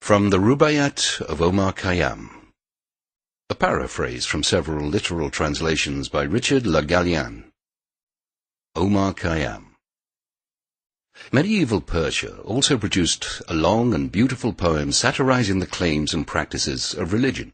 From the Rubaiyat of Omar Khayyam. A paraphrase from several literal translations by Richard Le Gallienne. Omar Khayyam. Medieval Persia also produced a long and beautiful poem satirizing the claims and practices of religion.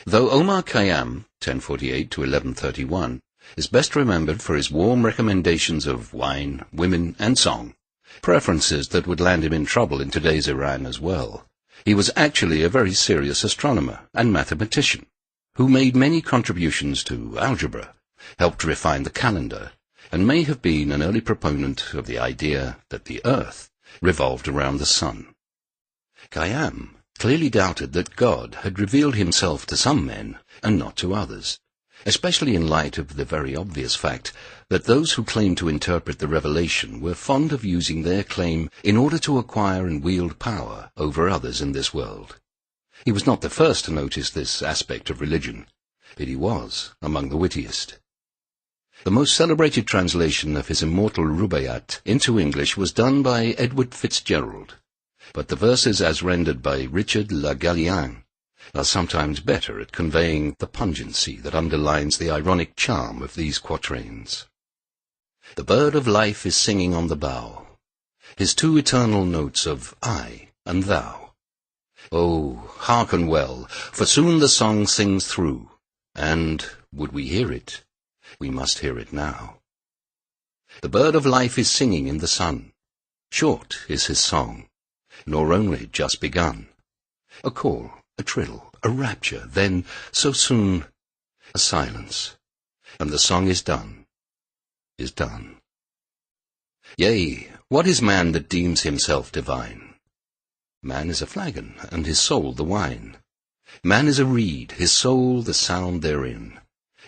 Though Omar Khayyam, 1048 to 1131, is best remembered for his warm recommendations of wine, women, and song, preferences that would land him in trouble in today's Iran as well, he was actually a very serious astronomer and mathematician, who made many contributions to algebra, helped refine the calendar, and may have been an early proponent of the idea that the Earth revolved around the sun. Khayyam clearly doubted that God had revealed himself to some men and not to others, especially in light of the very obvious fact that those who claimed to interpret the revelation were fond of using their claim in order to acquire and wield power over others in this world. He was not the first to notice this aspect of religion, but he was among the wittiest. The most celebrated translation of his immortal Rubaiyat into English was done by Edward Fitzgerald, but the verses as rendered by Richard Le Gallienne are sometimes better at conveying the pungency that underlines the ironic charm of these quatrains. The bird of life is singing on the bough, his two eternal notes of I and thou. Oh, hearken well, for soon the song sings through, and, would we hear it, we must hear it now. The bird of life is singing in the sun, short is his song, nor only just begun. A call, a trill, a rapture, then, so soon, a silence, and the song is done, is done. Yea, what is man that deems himself divine? Man is a flagon, and his soul the wine. Man is a reed, his soul the sound therein.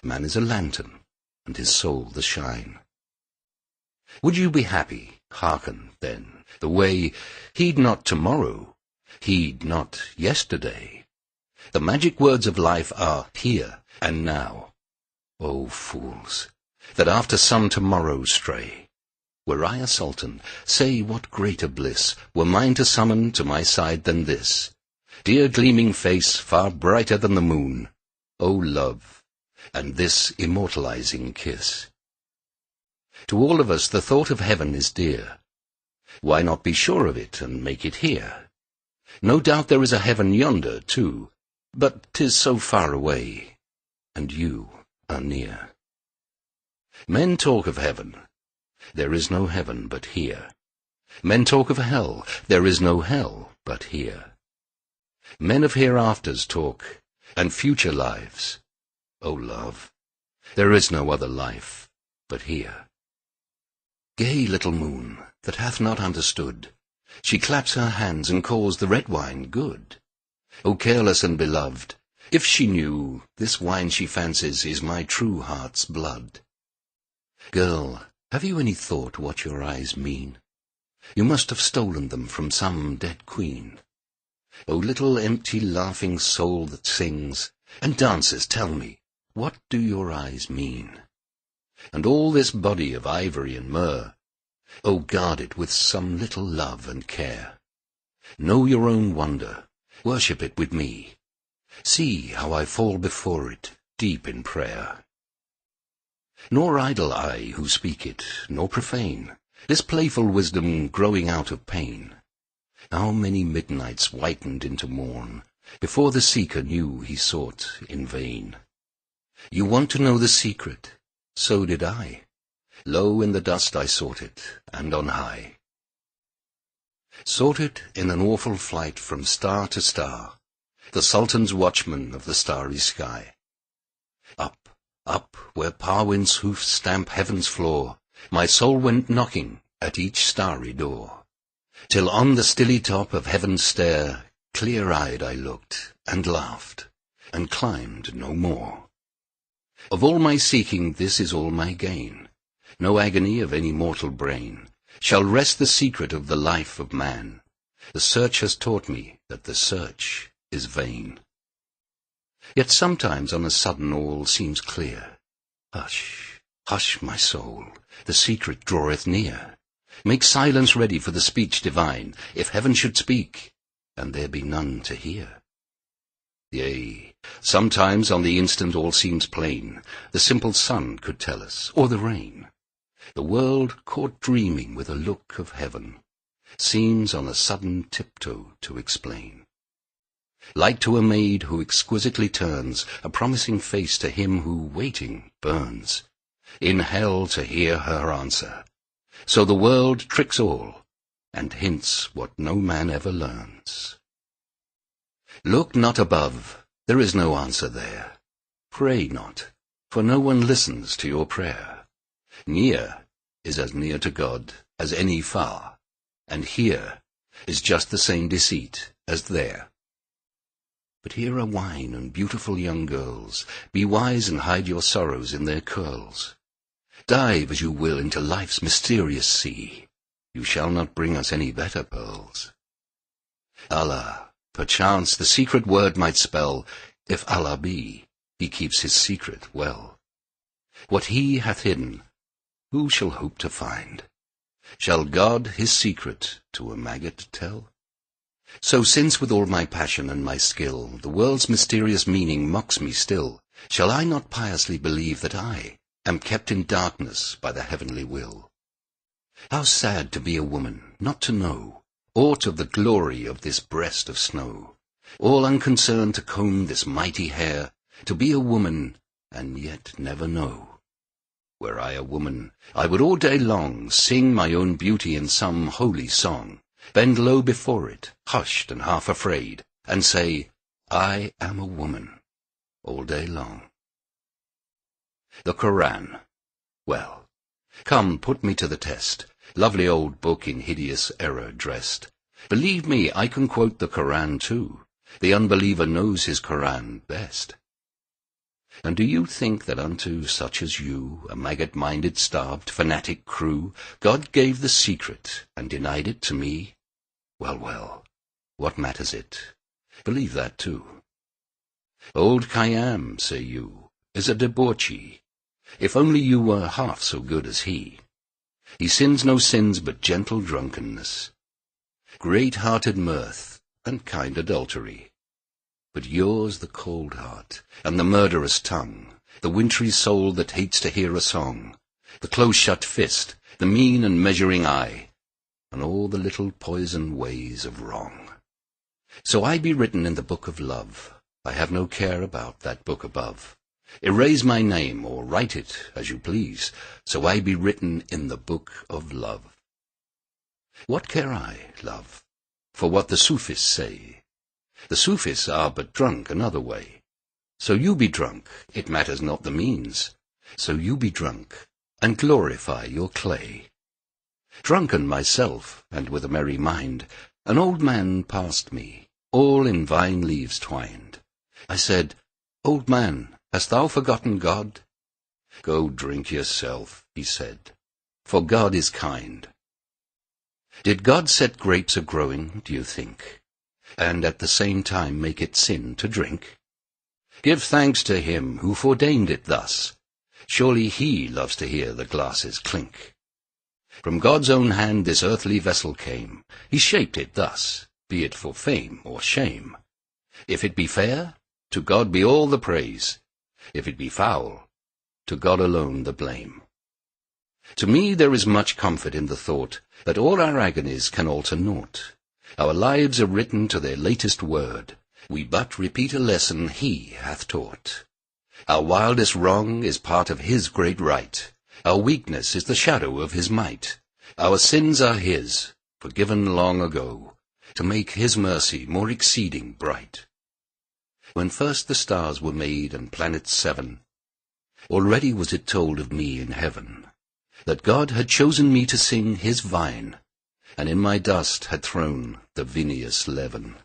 Man is a lantern, and his soul the shine. Would you be happy? Hearken, then, the way, heed not tomorrow, heed not yesterday. The magic words of life are here and now. O fools, that after some tomorrow stray. Were I a sultan, say what greater bliss were mine to summon to my side than this. Dear gleaming face, far brighter than the moon, O love, and this immortalizing kiss. To all of us the thought of heaven is dear. Why not be sure of it and make it here? No doubt there is a heaven yonder, too, but 'tis so far away, and you are near. Men talk of heaven. There is no heaven but here. Men talk of hell. There is no hell but here. Men of hereafters talk, and future lives. O love, there is no other life but here. Gay little moon, that hath not understood, she claps her hands and calls the red wine good. O careless and beloved, if she knew, this wine she fancies is my true heart's blood. Girl, have you any thought what your eyes mean? You must have stolen them from some dead queen. O little empty laughing soul that sings and dances, tell me, what do your eyes mean? And all this body of ivory and myrrh, O guard it with some little love and care. Know your own wonder, worship it with me. See how I fall before it, deep in prayer. Nor idle I who speak it, nor profane, this playful wisdom growing out of pain. How many midnights whitened into morn, before the seeker knew he sought in vain. You want to know the secret, so did I. Low in the dust I sought it, and on high. Sought it in an awful flight from star to star, the Sultan's watchman of the starry sky. Up, where Parwin's hoofs stamp heaven's floor, my soul went knocking at each starry door, till on the stilly top of heaven's stair, clear-eyed I looked, and laughed, and climbed no more. Of all my seeking this is all my gain, no agony of any mortal brain shall wrest the secret of the life of man. The search has taught me that the search is vain. Yet sometimes on a sudden all seems clear. Hush, hush, my soul, the secret draweth near. Make silence ready for the speech divine, if heaven should speak, and there be none to hear. Yea, sometimes on the instant all seems plain, the simple sun could tell us, or the rain. The world caught dreaming with a look of heaven, seems on a sudden tiptoe to explain. Like to a maid who exquisitely turns a promising face to him who, waiting, burns in hell to hear her answer. So the world tricks all, and hints what no man ever learns. Look not above, there is no answer there. Pray not, for no one listens to your prayer. Near is as near to God as any far, and here is just the same deceit as there. But here are wine and beautiful young girls. Be wise and hide your sorrows in their curls. Dive as you will into life's mysterious sea, you shall not bring us any better pearls. Allah, perchance the secret word might spell, if Allah be, he keeps his secret well. What he hath hidden, who shall hope to find? Shall God his secret to a maggot tell? So since with all my passion and my skill the world's mysterious meaning mocks me still, shall I not piously believe that I am kept in darkness by the heavenly will? How sad to be a woman, not to know aught of the glory of this breast of snow, all unconcerned to comb this mighty hair, to be a woman and yet never know. Were I a woman, I would all day long sing my own beauty in some holy song, bend low before it, hushed and half afraid, and say, I am a woman, all day long. The Koran. Well, come, put me to the test, lovely old book in hideous error dressed. Believe me, I can quote the Koran too. The unbeliever knows his Koran best. And do you think that unto such as you, a maggot-minded, starved, fanatic crew, God gave the secret and denied it to me? Well, well, what matters it? Believe that too. Old Khayyam, say you, is a debauchee. If only you were half so good as he. He sins no sins but gentle drunkenness, great-hearted mirth, and kind adultery. But yours the cold heart, and the murderous tongue, the wintry soul that hates to hear a song, the close-shut fist, the mean and measuring eye, and all the little poison ways of wrong. So I be written in the book of love. I have no care about that book above. Erase my name, or write it as you please, so I be written in the book of love. What care I, love, for what the Sufis say? The Sufis are but drunk another way. So you be drunk, it matters not the means. So you be drunk, and glorify your clay. Drunken myself, and with a merry mind, an old man passed me, all in vine leaves twined. I said, Old man, hast thou forgotten God? Go drink yourself, he said, for God is kind. Did God set grapes a-growing, do you think, and at the same time make it sin to drink? Give thanks to him who fordained it thus. Surely he loves to hear the glasses clink. From God's own hand this earthly vessel came. He shaped it thus, be it for fame or shame. If it be fair, to God be all the praise. If it be foul, to God alone the blame. To me there is much comfort in the thought that all our agonies can alter naught. Our lives are written to their latest word. We but repeat a lesson he hath taught. Our wildest wrong is part of his great right. Our weakness is the shadow of his might. Our sins are his, forgiven long ago, to make his mercy more exceeding bright. When first the stars were made and planets 7, already was it told of me in heaven, that God had chosen me to sing his vine, and in my dust had thrown the vinous leaven.